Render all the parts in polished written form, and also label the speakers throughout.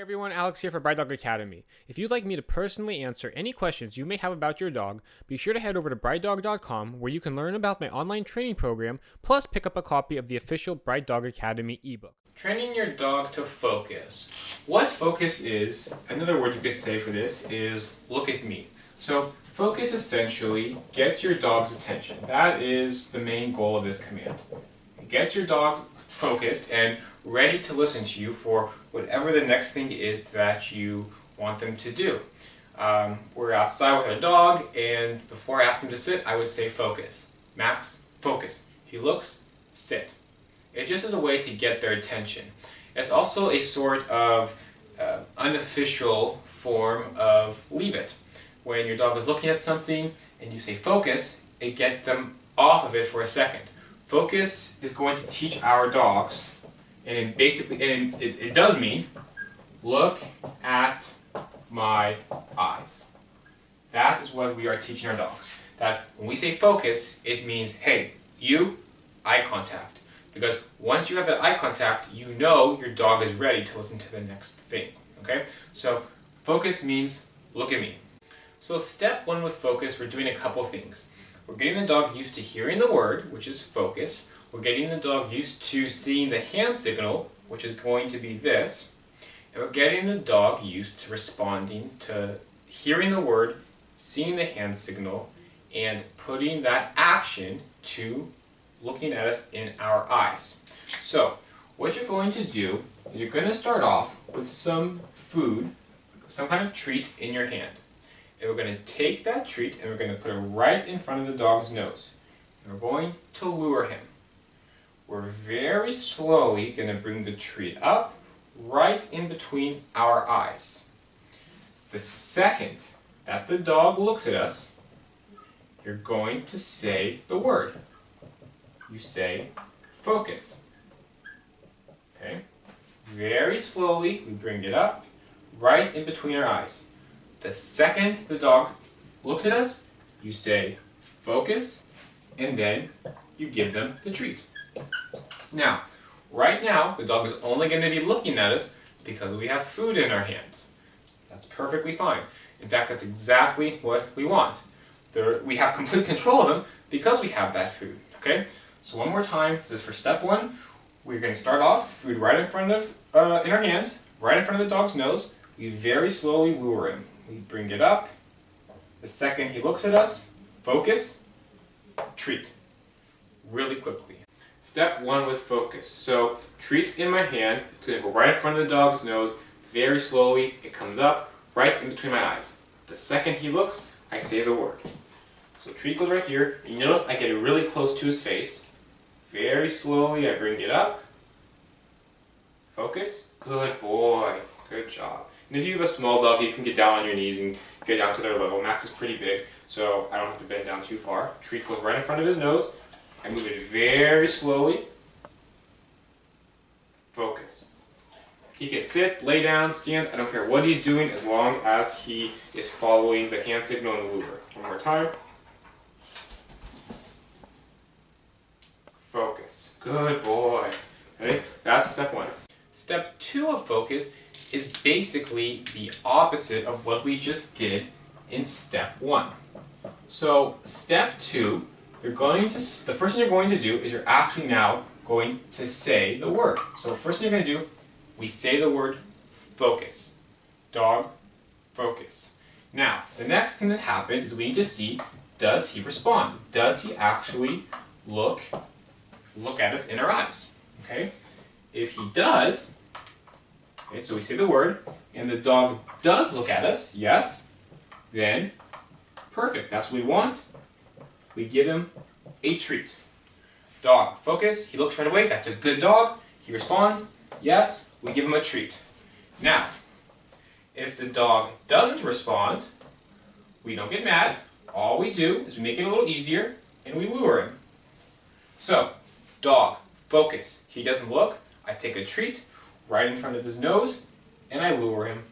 Speaker 1: Everyone, Alex here for Bright Dog Academy. If you'd like me to personally answer any questions you may have about your dog, be sure to head over to brightdog.com where you can learn about my online training program, plus pick up a copy of the official Bright Dog Academy ebook. Training your dog to focus. What focus is, another word you could say for this is look at me. So focus essentially gets your dog's attention. That is the main goal of this command. Get your dog focused and ready to listen to you for whatever the next thing is that you want them to do. We're outside with our dog, and before I ask him to sit, I would say focus. Max, focus. He looks, sit. It just is a way to get their attention. It's also a sort of unofficial form of leave it. When your dog is looking at something and you say focus, it gets them off of it for a second. Focus is going to teach our dogs, and it does mean look at my eyes. That is what we are teaching our dogs. That when we say focus, it means, hey, you, eye contact. Because once you have that eye contact, you know your dog is ready to listen to the next thing. Okay? So focus means look at me. So step one with focus, we're doing a couple things. We're getting the dog used to hearing the word, which is focus. We're getting the dog used to seeing the hand signal, which is going to be this. And we're getting the dog used to responding to hearing the word, seeing the hand signal, and putting that action to looking at us in our eyes. So what you're going to do is you're going to start off with some food, some kind of treat in your hand. And we're going to take that treat and we're going to put it right in front of the dog's nose. And we're going to lure him. We're very slowly going to bring the treat up right in between our eyes. The second that the dog looks at us, you're going to say the word. You say focus. Okay? Very slowly we bring it up right in between our eyes. The second the dog looks at us, you say focus, and then you give them the treat. Now, right now, the dog is only going to be looking at us because we have food in our hands. That's perfectly fine. In fact, that's exactly what we want. We have complete control of him because we have that food. Okay? So one more time, this is for step one. We're going to start off, food right in front of, in our hand, right in front of the dog's nose. We very slowly lure him. We bring it up. The second he looks at us, focus, treat. Really quickly. Step one with focus. So, treat in my hand. It's going to go right in front of the dog's nose. Very slowly, it comes up, right in between my eyes. The second he looks, I say the word. So treat goes right here. You notice I get it really close to his face. Very slowly, I bring it up. Focus. Good boy. Good job. And if you have a small dog, you can get down on your knees and get down to their level. Max is pretty big, so I don't have to bend down too far. Treat goes right in front of his nose. I move it very slowly. Focus. He can sit, lay down, stand. I don't care what he's doing as long as he is following the hand signal and the lure. One more time. Focus. Good boy. Okay, that's step one. Step two of focus is basically the opposite of what we just did in step one. So step two, the first thing you're going to do is you're actually now going to say the word. So the first thing you're going to do, we say the word focus. Dog, focus. Now, the next thing that happens is we need to see, does he respond? Does he actually look at us in our eyes? Okay? If he does, okay, so we say the word, and the dog does look at us, yes, then perfect, that's what we want. We give him a treat. Dog, focus, he looks right away, that's a good dog. He responds, yes, we give him a treat. Now, if the dog doesn't respond, we don't get mad. All we do is we make it a little easier, and we lure him. So, dog, focus, he doesn't look, I take a treat right in front of his nose, and I lure him.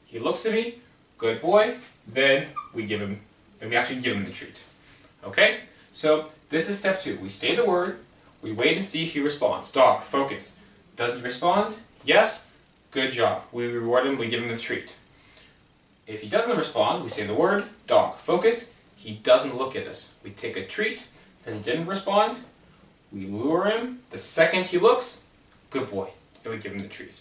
Speaker 1: He looks at me, good boy, then we actually give him the treat. Okay? So this is step two. We say the word, we wait and see if he responds. Dog, focus. Does he respond? Yes? Good job. We reward him, we give him the treat. If he doesn't respond, we say the word, dog, focus. He doesn't look at us. We take a treat. If he didn't respond, we lure him. The second he looks, good boy, and we give him the treat.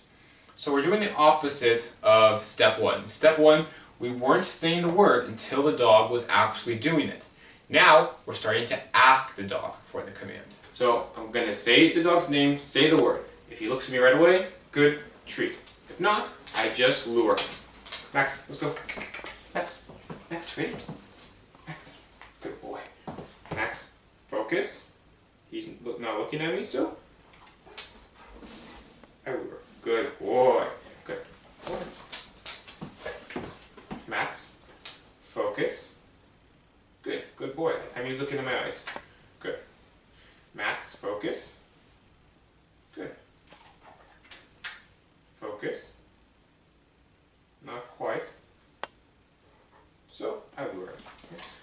Speaker 1: So we're doing the opposite of step one. Step one, we weren't saying the word until the dog was actually doing it. Now, we're starting to ask the dog for the command. So I'm going to say the dog's name, say the word. If he looks at me right away, good, treat. If not, I just lure him. Max, let's go. Max, Max, ready? Max, good boy. Max, focus. He's not looking at me, so I lure. Good boy. Good boy. Max, focus. Good. Good boy. That time he's looking in my eyes. Good. Max, focus. Good. Focus. Not quite. So, I lure.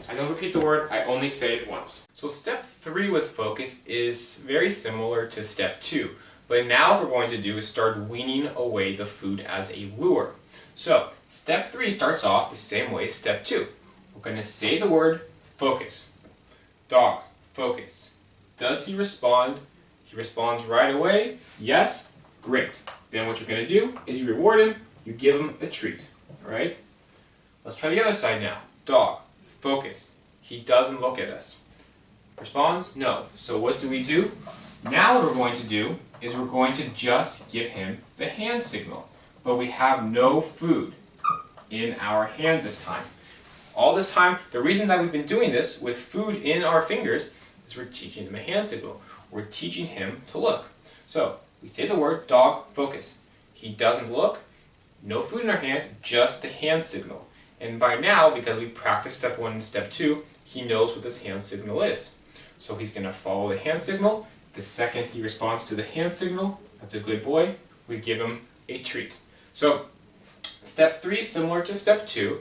Speaker 1: I don't repeat the word, I only say it once. So step 3 with focus is very similar to step 2. But now what we're going to do is start weaning away the food as a lure. So, step 3 starts off the same way as step 2. We're going to say the word focus. Dog, focus. Does he respond? He responds right away. Yes? Great. Then what you're going to do is you reward him, you give him a treat. Alright? Let's try the other side now. Dog, focus. He doesn't look at us. Responds? No. So what do? Now what we're going to do is we're going to just give him the hand signal. But we have no food in our hand this time. All this time, the reason that we've been doing this with food in our fingers is we're teaching him a hand signal. We're teaching him to look. So, we say the word, dog, focus. He doesn't look, no food in our hand, just the hand signal. And by now, because we've practiced step 1 and step 2, he knows what this hand signal is. So he's going to follow the hand signal. The second he responds to the hand signal, that's a good boy, we give him a treat. So, step 3 is similar to step 2.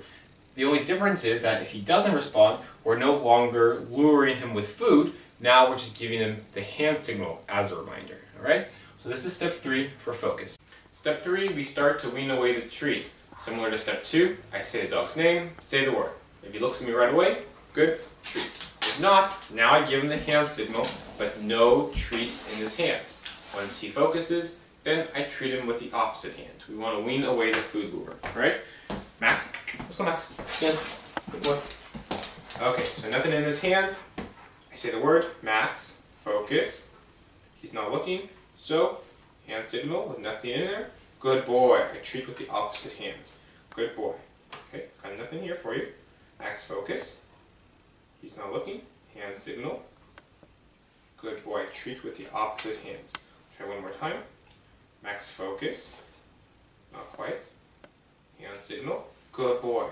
Speaker 1: The only difference is that if he doesn't respond, we're no longer luring him with food. Now we're just giving him the hand signal as a reminder. Alright? So this is step 3 for focus. Step 3, we start to wean away the treat. Similar to step 2, I say the dog's name, say the word. If he looks at me right away, good, treat. If not, now I give him the hand signal, but no treat in his hand. Once he focuses, then I treat him with the opposite hand. We want to wean away the food lure. Alright? Max, let's go Max. Stand. Good boy. Okay, so nothing in his hand. I say the word, Max, focus. He's not looking, so hand signal with nothing in there. Good boy. I treat with the opposite hand. Good boy. Okay, got nothing here for you. Max, focus. He's not looking. Hand signal. Good boy. I treat with the opposite hand. Try one more time. Max, focus. Not quite. Hand signal. Good boy.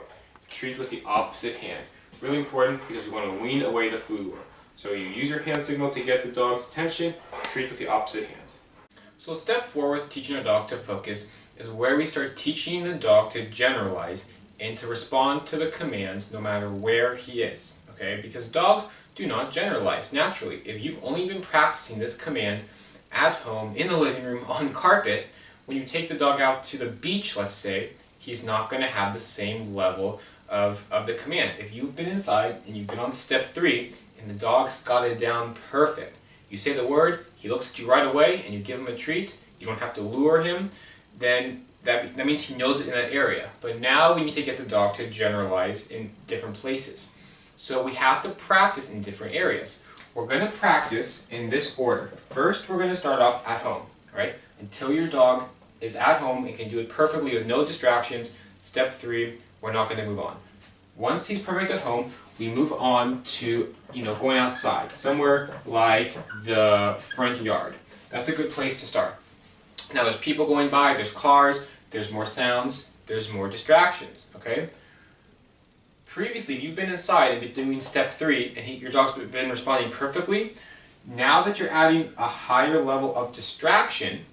Speaker 1: Treat with the opposite hand. Really important because we want to wean away the food lure. So you use your hand signal to get the dog's attention. Treat with the opposite hand. So step 4 with teaching a dog to focus is where we start teaching the dog to generalize and to respond to the command no matter where he is. Okay? Because dogs do not generalize naturally. If you've only been practicing this command at home, in the living room, on carpet, when you take the dog out to the beach, let's say, he's not going to have the same level of the command. If you've been inside and you've been on step 3 and the dog's got it down perfect, you say the word, he looks at you right away and you give him a treat, you don't have to lure him, then that means he knows it in that area. But now we need to get the dog to generalize in different places. So we have to practice in different areas. We're going to practice in this order. First, we're going to start off at home, right? Until your dog is at home and can do it perfectly with no distractions. Step 3, we're not going to move on. Once he's perfect at home, we move on to, going outside, somewhere like the front yard. That's a good place to start. Now there's people going by, there's cars, there's more sounds, there's more distractions, okay? Previously, if you've been inside and been doing step 3 and your dog's been responding perfectly, now that you're adding a higher level of distraction,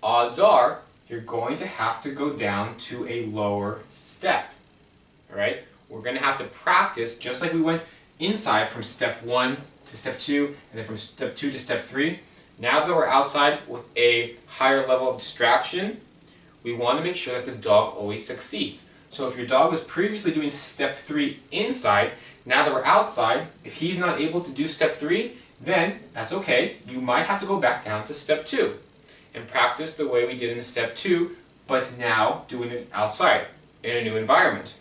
Speaker 1: odds are you're going to have to go down to a lower step, all right? We're going to have to practice just like we went inside from step 1 to step 2 and then from step 2 to step 3. Now that we're outside with a higher level of distraction, we want to make sure that the dog always succeeds. So if your dog was previously doing step 3 inside, now that we're outside, if he's not able to do step 3, then that's okay. You might have to go back down to step 2 and practice the way we did in step 2, but now doing it outside in a new environment.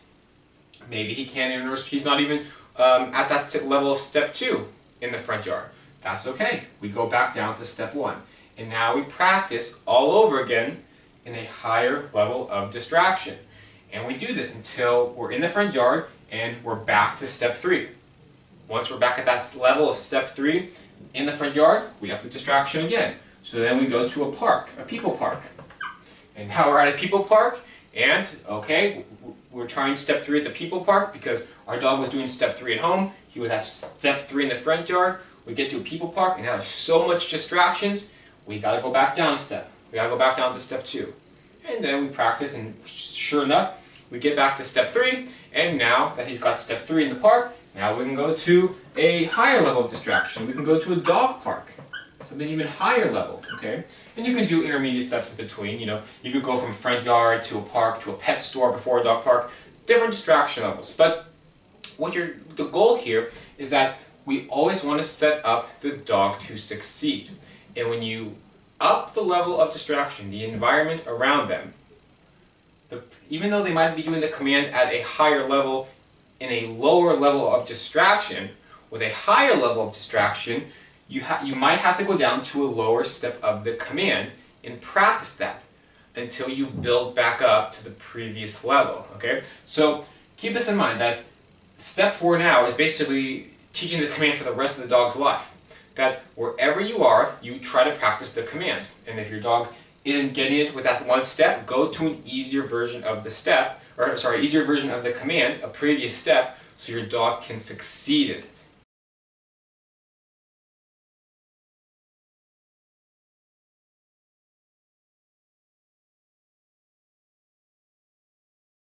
Speaker 1: Maybe he can't even, he's not even at that level of step 2 in the front yard. That's okay. We go back down to step 1. And now we practice all over again in a higher level of distraction. And we do this until we're in the front yard and we're back to step 3. Once we're back at that level of step 3 in the front yard, we have the distraction again. So then we go to a park, a people park. And now we're at a people park, and okay, we're trying step 3 at the people park because our dog was doing step 3 at home. He was at step 3 in the front yard. We get to a people park, and now there's so much distractions, we gotta go back down a step. We gotta go back down to step 2. And then we practice, and sure enough, we get back to step 3, and now that he's got step 3 in the park, now we can go to a higher level of distraction. We can go to a dog park, something even higher level, okay? And you can do intermediate steps in between, you know. You could go from front yard to a park to a pet store before a dog park, different distraction levels. But the goal here is that we always want to set up the dog to succeed. And when you up the level of distraction, the environment around them, even though they might be doing the command at a higher level in a lower level of distraction, with a higher level of distraction, you might have to go down to a lower step of the command and practice that until you build back up to the previous level, okay? So keep this in mind that step 4 now is basically teaching the command for the rest of the dog's life. That wherever you are, you try to practice the command. And if your dog isn't getting it with that one step, go to an easier version of the step, easier version of the command, a previous step, so your dog can succeed in it.